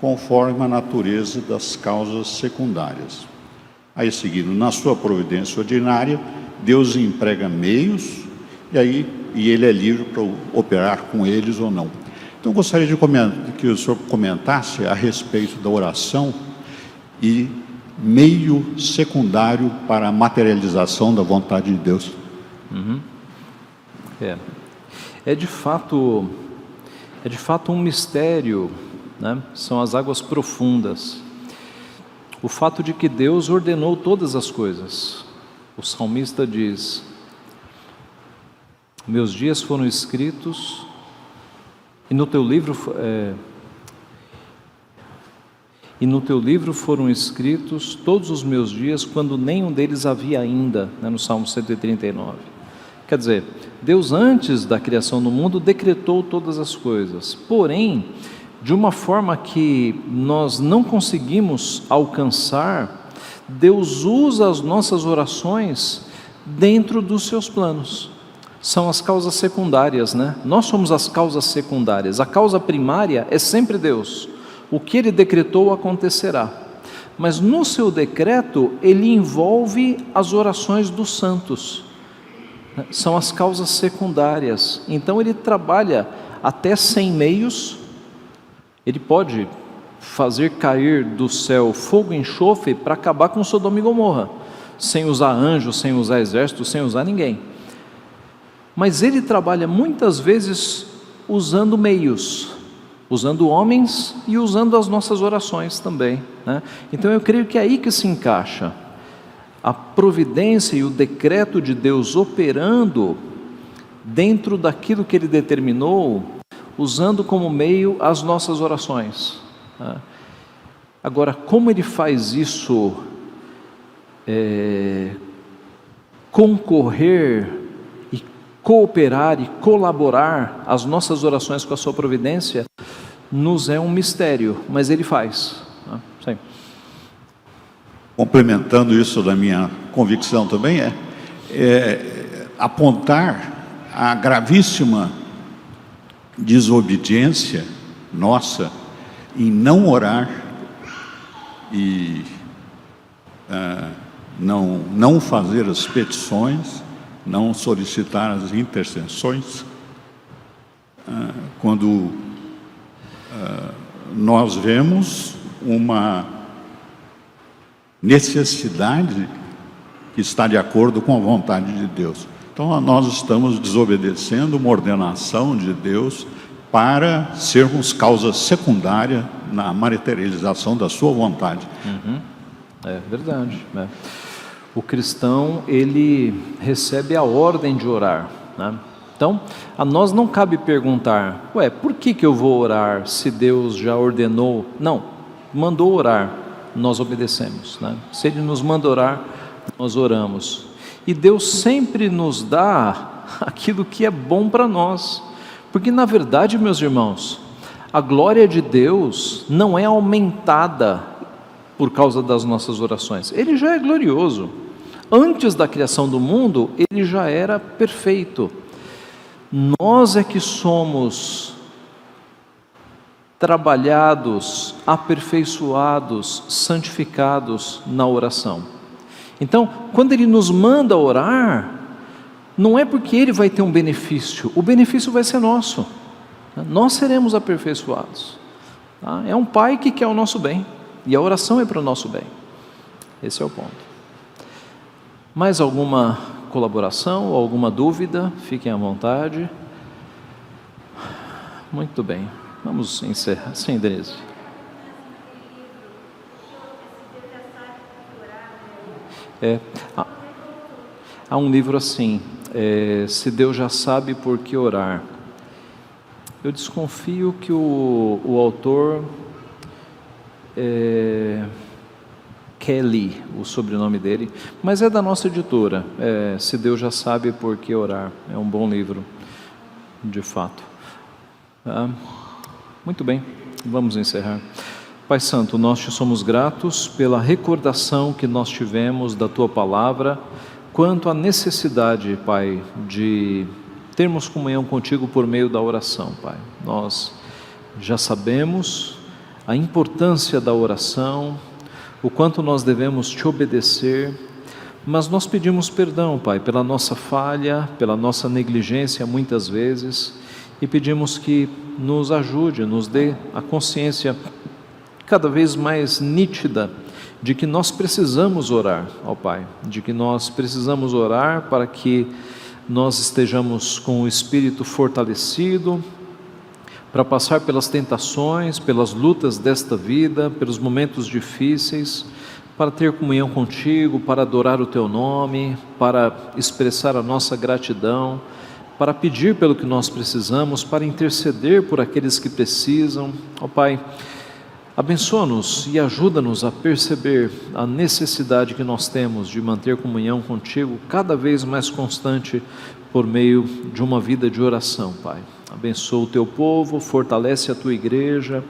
conforme a natureza das causas secundárias. Aí, seguindo, na sua providência ordinária, Deus emprega meios, e Ele é livre para operar com eles ou não. Então, eu gostaria que o senhor comentasse a respeito da oração e meio secundário para a materialização da vontade de Deus. É de fato um mistério, né? São as águas profundas. O fato de que Deus ordenou todas as coisas. O salmista diz: meus dias foram escritos, e no teu livro foram escritos todos os meus dias, quando nenhum deles havia ainda, né, no Salmo 139. Quer dizer, Deus antes da criação do mundo decretou todas as coisas, porém, de uma forma que nós não conseguimos alcançar, Deus usa as nossas orações dentro dos seus planos. São as causas secundárias, né? Nós somos as causas secundárias. A causa primária é sempre Deus. O que Ele decretou acontecerá. Mas no seu decreto, Ele envolve as orações dos santos. São as causas secundárias. Então Ele trabalha até sem meios. Ele pode fazer cair do céu fogo e enxofre para acabar com Sodoma e Gomorra, sem usar anjos, sem usar exército, sem usar ninguém. Mas Ele trabalha muitas vezes usando meios, usando homens e usando as nossas orações também, né? Então eu creio que é aí que se encaixa a providência e o decreto de Deus operando dentro daquilo que Ele determinou, usando como meio as nossas orações, né? Agora, como Ele faz isso, concorrer e cooperar e colaborar as nossas orações com a sua providência, nos é um mistério, mas Ele faz, né? Sim. Complementando isso da minha convicção também, apontar a gravíssima desobediência nossa em não orar e não fazer as petições, não solicitar as intercessões, quando nós vemos uma necessidade que está de acordo com a vontade de Deus. Então nós estamos desobedecendo uma ordenação de Deus para sermos causa secundária na materialização da sua vontade. É verdade, né? O cristão, ele recebe a ordem de orar, né? Então, a nós não cabe perguntar: por que eu vou orar se Deus já ordenou? Não, mandou orar, nós obedecemos, né? Se Ele nos manda orar, nós oramos. E Deus sempre nos dá aquilo que é bom para nós, porque na verdade, meus irmãos, a glória de Deus não é aumentada por causa das nossas orações. Ele já é glorioso. Antes da criação do mundo, Ele já era perfeito. Nós é que somos trabalhados, aperfeiçoados, santificados na oração. Então, quando Ele nos manda orar, não é porque Ele vai ter um benefício, o benefício vai ser nosso, nós seremos aperfeiçoados. É um Pai que quer o nosso bem, e a oração é para o nosso bem. Esse é o ponto. Mais alguma colaboração ou alguma dúvida? Fiquem à vontade. Muito bem, vamos encerrar. Sim, Denise. Há um livro assim, Se Deus Já Sabe Por Que Orar. Eu desconfio que o autor Kelly, o sobrenome dele, mas é da nossa editora. Se Deus Já Sabe Por Que Orar. É um bom livro, de fato. Muito bem, vamos encerrar. Pai Santo, nós te somos gratos pela recordação que nós tivemos da Tua Palavra, quanto à necessidade, Pai, de termos comunhão contigo por meio da oração, Pai. Nós já sabemos a importância da oração, o quanto nós devemos te obedecer, mas nós pedimos perdão, Pai, pela nossa falha, pela nossa negligência muitas vezes, e pedimos que nos ajude, nos dê a consciência cada vez mais nítida de que nós precisamos orar, ó Pai, de que nós precisamos orar para que nós estejamos com o espírito fortalecido, para passar pelas tentações, pelas lutas desta vida, pelos momentos difíceis, para ter comunhão contigo, para adorar o Teu nome, para expressar a nossa gratidão, para pedir pelo que nós precisamos, para interceder por aqueles que precisam. Ó Pai, abençoa-nos e ajuda-nos a perceber a necessidade que nós temos de manter comunhão contigo cada vez mais constante por meio de uma vida de oração, Pai. Abençoa o Teu povo, fortalece a Tua igreja,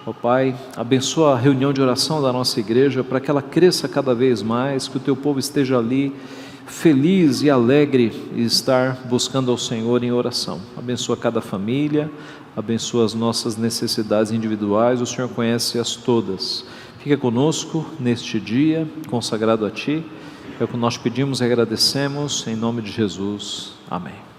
ó Pai, abençoa a reunião de oração da nossa igreja para que ela cresça cada vez mais, que o Teu povo esteja ali feliz e alegre em estar buscando ao Senhor em oração. Abençoa cada família, abençoa as nossas necessidades individuais, o Senhor conhece-as todas. Fica conosco neste dia consagrado a Ti, é o que nós pedimos e agradecemos, em nome de Jesus. Amém.